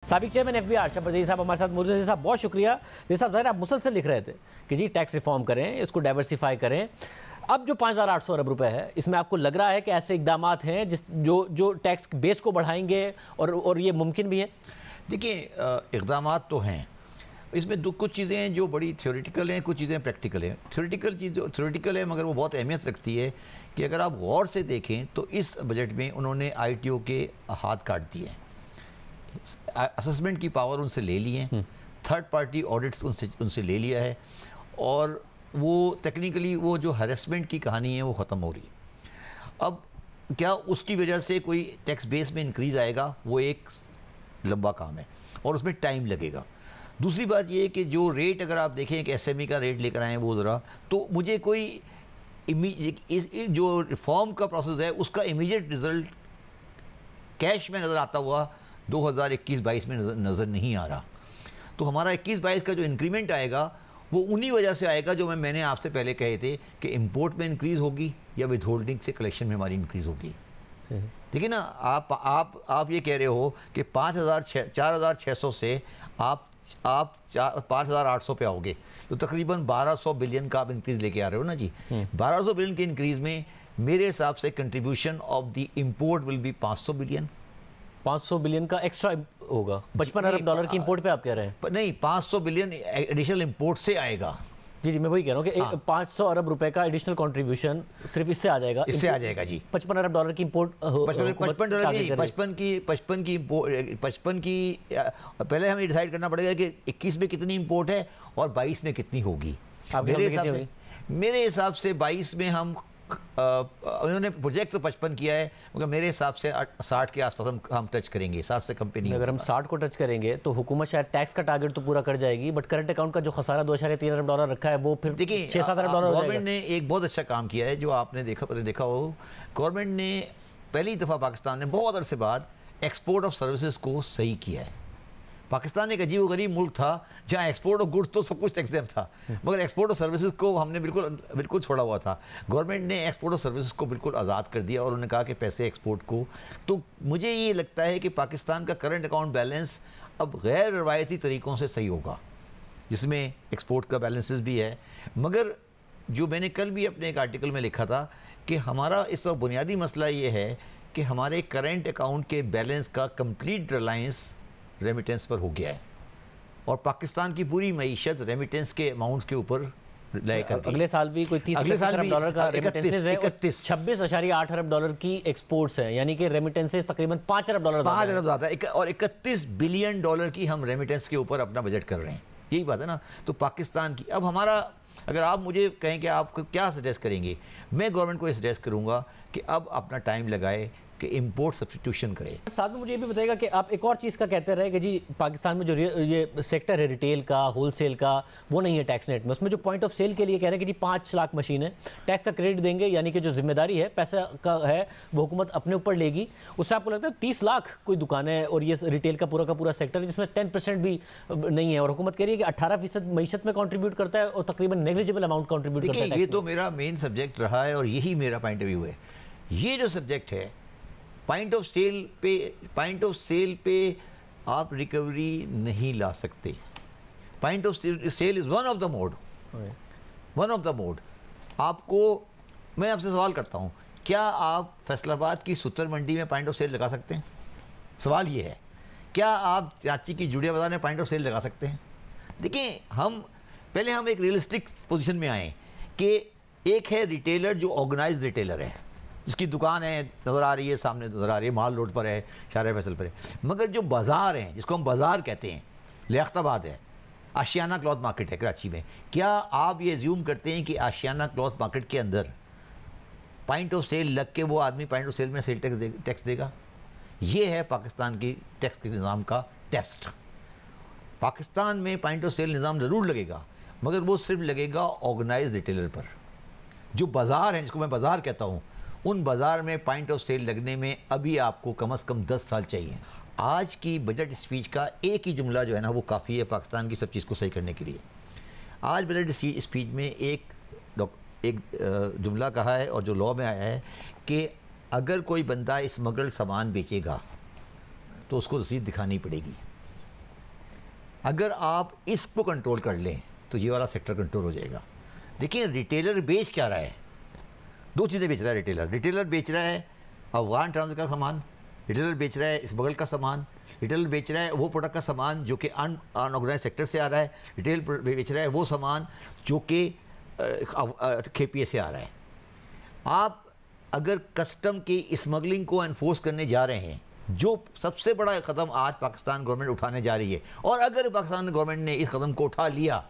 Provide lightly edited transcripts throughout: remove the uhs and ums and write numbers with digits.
साबिक chairman FBI आरशद परदेशी साहब हमारे साथ मौजूद हैं। साहब बहुत शुक्रिया। जैसे साहब ज़ाहिर आप मुसलसल लिख रहे थे कि जी टैक्स रिफॉर्म करें, इसको डाइवर्सिफाई करें। अब जो 5,800 अरब रुपए है, इसमें आपको लग रहा है कि ऐसे इकदाम हैं जो टैक्स बेस को बढ़ाएंगे और ये मुमकिन भी है? देखिए, इकदाम तो हैं, इसमें कुछ चीज़ें हैं जो बड़ी थ्योरेटिकल हैं, कुछ चीज़ें प्रैक्टिकल हैं। थ्योरेटिकल है मगर वो बहुत अहमियत रखती है कि अगर आप गौर से देखें तो इस बजट में उन्होंने ITO के हाथ काट दिए, असेसमेंट की पावर उनसे ले ली है, थर्ड पार्टी ऑडिट्स उनसे ले लिया है, और वो टेक्निकली वो जो हरेसमेंट की कहानी है वो ख़त्म हो रही है। अब क्या उसकी वजह से कोई टैक्स बेस में इंक्रीज़ आएगा, वो एक लंबा काम है और उसमें टाइम लगेगा। दूसरी बात ये है कि जो रेट अगर आप देखें कि SME का रेट लेकर आए वो ज़रा, तो मुझे कोई जो रिफॉर्म का प्रोसेस है उसका इमीडिएट रिजल्ट कैश में नज़र आता हुआ 2021-22 में नज़र नहीं आ रहा। तो हमारा 21-22 का जो इंक्रीमेंट आएगा वो उन्हीं वजह से आएगा जो मैंने आपसे पहले कहे थे कि इंपोर्ट में इंक्रीज़ होगी या विद होल्डिंग से कलेक्शन में हमारी इंक्रीज़ होगी। देखिए ना, आप ये कह रहे हो कि 4,600 से आप 5,800 पे आओगे, तो तकरीबन 1,200 बिलियन का आप इंक्रीज़ लेके आ रहे हो ना जी। 1,200 बिलियन के इंक्रीज़ में मेरे हिसाब से contribution of the import will be 500 billion. 500 billion का एक्स्ट्रा होगा। 55 अरब डॉलर की इंपोर्ट पे आप कह रहे हैं? नहीं, 500 बिलियन एडिशनल इंपोर्ट से आएगा। जी, मैं वही कह रहा हूँ कि 500 अरब रुपए का एडिशनल कंट्रीब्यूशन सिर्फ इससे आ जाएगा। इससे आ जाएगा जी। 55 अरब डॉलर की इंपोर्ट, 55 की पहले हमें डिसाइड करना पड़ेगा कि 21 में कितनी इंपोर्ट है और 22 में कितनी होगी। मेरे हिसाब से 22 में हम उन्होंने प्रोजेक्ट तो 55 किया है, मगर मेरे हिसाब से 60 के आसपास हम टच करेंगे, 60 से कम पे नहीं। अगर हम 60 को टच करेंगे तो हुकूमत शायद टैक्स का टारगेट तो पूरा कर जाएगी, बट करंट अकाउंट का जो खसारा 2.3 अरब डॉलर रखा है वो फिर देखिए 6-7 अरब डॉलर हो जाएगा। गवर्नमेंट ने एक बहुत अच्छा काम किया है जो आपने देखा हो। गवर्नमेंट ने पहली दफ़ा पाकिस्तान ने बहुत अरसे बाद एक्सपोर्ट ऑफ सर्विसेज को सही किया है। पाकिस्तान एक अजीब गरीब मुल्क था जहाँ एक्सपोर्ट ऑफ गुड्स तो सब कुछ टैक्स था, मगर एक्सपोर्ट ऑफ सर्विसेज को हमने बिल्कुल छोड़ा हुआ था। गवर्नमेंट ने एक्सपोर्ट ऑफ सर्विसेज को बिल्कुल आज़ाद कर दिया और उन्होंने कहा कि पैसे एक्सपोर्ट को। तो मुझे ये लगता है कि पाकिस्तान का करंट अकाउंट बैलेंस अब गैर रवायती तरीक़ों से सही होगा, जिसमें एक्सपोर्ट का बैलेंसेस भी है। मगर जो मैंने कल भी अपने एक आर्टिकल में लिखा था कि हमारा इस वक्त बुनियादी मसला ये है कि हमारे करंट अकाउंट के बैलेंस का कंप्लीट रिलायंस रेमिटेंस पर हो गया है और पाकिस्तान की पूरी मईशत रेमिटेंस के अमाउंट के ऊपर लय कर अगले साल भी कोई 30 अरब डॉलर का रेमिटेंसेस है, 26.8 अरब डॉलर की एक्सपोर्ट्स हैं, यानी कि रेमिटेंसेस तकरीबन 5 अरब डॉलर ज़्यादा है और 31 बिलियन डॉलर की हम रेमिटेंस के ऊपर अपना बजट कर रहे हैं। यही बात है ना। तो पाकिस्तान की अब हमारा, अगर आप मुझे कहें कि आप क्या सजेस्ट करेंगे, मैं गवर्नमेंट को ये सजेस्ट करूँगा कि अब अपना टाइम लगाए कि इंपोर्ट सब्स्टिट्यूशन करें। साथ में मुझे ये भी बताइएगा कि आप एक और चीज़ का कहते रहे कि जी पाकिस्तान में जो ये सेक्टर है रिटेल का, होलसेल का, वो नहीं है टैक्स नेट में। उसमें जो पॉइंट ऑफ सेल के लिए कह रहे हैं कि जी 5 लाख मशीनें टैक्स का क्रेडिट देंगे, यानी कि जो जिम्मेदारी है पैसा का है वो हुकूमत अपने ऊपर लेगी। उससे आपको लगता है 30 लाख कोई दुकानें और ये रिटेल का पूरा सेक्टर जिसमें 10% भी नहीं है, और हुकूमत कह रही है कि 18% मईशत में कॉन्ट्रीब्यूट करता है और तकरीबन नेग्लिजिबल अमाउंट कॉन्ट्रीब्यूट करता है। ये तो मेरा मेन सब्जेक्ट रहा है और यही मेरा पॉइंट ऑफ व्यू है। ये जो सब्जेक्ट है पॉइंट ऑफ सेल पे आप रिकवरी नहीं ला सकते। Point of sale is one of the mode. आपको, मैं आपसे सवाल करता हूं, क्या आप फैसलाबाद की सुतर मंडी में पॉइंट ऑफ सेल लगा सकते हैं? सवाल ये है, क्या आप चाची की जुड़िया बाजार में पॉइंट ऑफ सेल लगा सकते हैं? देखिए, हम एक रियलिस्टिक पोजीशन में आए कि एक है रिटेलर जो ऑर्गेनाइज्ड रिटेलर है, जिसकी दुकान है नज़र आ रही है, सामने नज़र आ रही है, माल रोड पर है, शाहर फैसल पर है। मगर जो बाज़ार हैं, जिसको हम बाज़ार कहते हैं, लियाकताबाद है, आशियाना क्लॉथ मार्केट है कराची में, क्या आप ये एज्यूम करते हैं कि आशियाना क्लॉथ मार्केट के अंदर पॉइंट ऑफ सेल लग के वो आदमी पॉइंट ऑफ सेल में सेल टैक्स देगा? ये है पाकिस्तान की टैक्स के निज़ाम का टेस्ट। पाकिस्तान में पॉइंट ऑफ सेल निज़ाम ज़रूर लगेगा, मगर वो सिर्फ लगेगा ऑर्गेनाइज्ड रिटेलर पर। जो बाज़ार हैं, जिसको मैं बाज़ार कहता हूँ, उन बाज़ार में पॉइंट ऑफ सेल लगने में अभी आपको कम से कम 10 साल चाहिए। आज की बजट स्पीच का एक ही जुमला जो है ना वो काफ़ी है पाकिस्तान की सब चीज़ को सही करने के लिए। आज बजट स्पीच में एक जुमला कहा है और जो लॉ में आया है कि अगर कोई बंदा स्मगल्ड सामान बेचेगा तो उसको रसीद दिखानी पड़ेगी। अगर आप इसको कंट्रोल कर लें तो ये वाला सेक्टर कंट्रोल हो जाएगा। देखिए रिटेलर बेच क्या रहा है, दो चीज़ें बेच रहा है रिटेलर बेच रहा है अफगान ट्रांजिट का सामान, रिटेलर बेच रहा है स्मगल का सामान, रिटेलर बेच रहा है वो प्रोडक्ट का सामान जो कि अनऑर्गेनाइज सेक्टर से आ रहा है, रिटेल बेच रहा है वो सामान जो कि KPA से आ रहा है। आप अगर कस्टम की स्मगलिंग को एनफोर्स करने जा रहे हैं, जो सबसे बड़ा कदम आज पाकिस्तान गवर्नमेंट उठाने जा रही है, और अगर पाकिस्तान गवर्नमेंट ने इस कदम को उठा लिया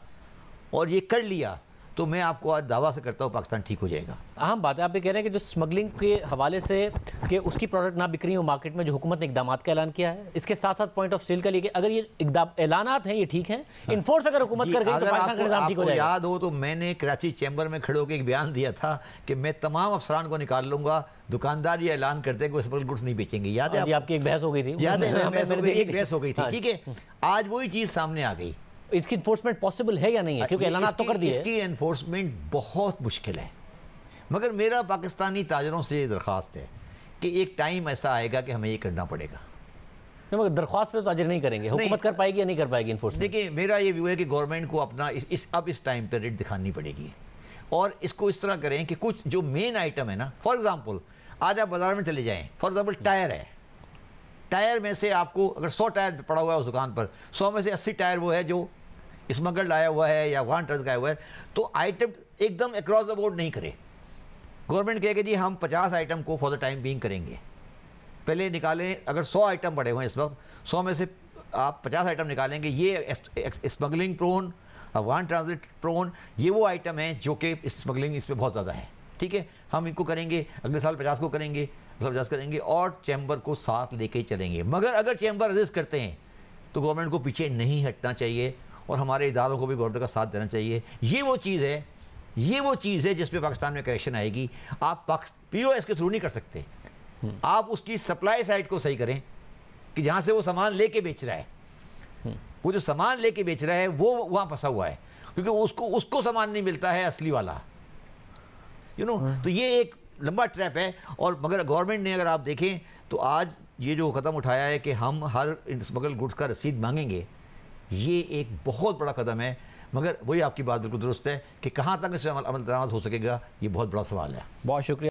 और ये कर लिया तो मैं आपको आज दावा से करता हूँ पाकिस्तान ठीक हो जाएगा। अहम बात है, आप ये कह रहे हैं कि जो स्मगलिंग के हवाले से कि उसकी प्रोडक्ट ना बिक रही हो मार्केट में, जो हुकूमत ने इकदामात का ऐलान किया है, इसके साथ साथ पॉइंट ऑफ सेल का लिए अगर ये ऐलानात हैं ये ठीक हैं, इन्फोर्स अगर हुकूमत कर गई तो पाकिस्तान का निज़ाम ठीक हो जाएगा। याद हो तो मैंने कराची चैम्बर में खड़े होकर एक बयान दिया था कि मैं तमाम अफसरान को निकाल लूंगा, दुकानदार ये ऐलान करते हैं कि स्मगल गुड्स नहीं बेचेंगे। याद है आपकी एक बहस हो गई थी, याद है एक बहस हो गई थी, ठीक है। आज वही चीज़ सामने आ गई। इसकी एनफोर्समेंट पॉसिबल है या नहीं है, क्योंकि ऐलानात तो कर दिए। इसकी एनफोर्समेंट बहुत मुश्किल है, मगर मेरा पाकिस्तानी ताजरों से दरख्वास्त है कि एक टाइम ऐसा आएगा कि हमें ये करना पड़ेगा। मगर दरख्वास्त पे तो ताजर नहीं करेंगे, हुकूमत कर पाएगी या नहीं कर पाएगी एनफोर्समेंट? देखिए मेरा ये व्यू है कि गवर्नमेंट को अपना इस टाइम पर रेट दिखानी पड़ेगी, और इसको इस तरह करें कि कुछ जो मेन आइटम है ना, फॉर एग्जाम्पल आज आप बाजार में चले जाएँ, फॉर एग्जाम्पल टायर है, टायर में से आपको अगर 100 टायर पड़ा हुआ है उस दुकान पर, 100 में से 80 टायर वो है जो स्मगल्ड आया हुआ है या अफगान ट्रांजिट का आया हुआ है, तो आइटम एकदम अक्रॉस द बोर्ड नहीं करे। गवर्नमेंट कहे कि जी हम 50 आइटम को फॉर द टाइम बीइंग करेंगे, पहले निकालें। अगर 100 आइटम पड़े हुए हैं इस वक्त, 100 में से आप 50 आइटम निकालेंगे, ये smuggling prone, Afghan transit prone, ये वो आइटम है जो कि स्मगलिंग इस पर बहुत ज़्यादा है, ठीक है। हम इनको करेंगे, अगले साल 50 को करेंगे, 50 करेंगे, और चैम्बर को साथ लेके ही चलेंगे। मगर अगर चैम्बर रेजिस्ट करते हैं तो गवर्नमेंट को पीछे नहीं हटना चाहिए, और हमारे इदारों को भी गवर्नमेंट का साथ देना चाहिए। ये वो चीज़ है जिस पे पाकिस्तान में करेक्शन आएगी। आप POS के थ्रू नहीं कर सकते, आप उसकी सप्लाई साइड को सही करें कि जहाँ से वो सामान लेके बेच रहा है, वो जो सामान लेके बेच रहा है वो वहाँ फंसा हुआ है, क्योंकि उसको सामान नहीं मिलता है असली वाला, तो ये एक लंबा ट्रैप है। और मगर गवर्नमेंट ने, अगर आप देखें तो आज ये जो कदम उठाया है कि हम हर स्मगल गुड्स का रसीद मांगेंगे, ये एक बहुत बड़ा कदम है। मगर वही आपकी बात बिल्कुल दुरुस्त है कि कहाँ तक इसमें अमल दरामद हो सकेगा, ये बहुत बड़ा सवाल है। बहुत शुक्रिया।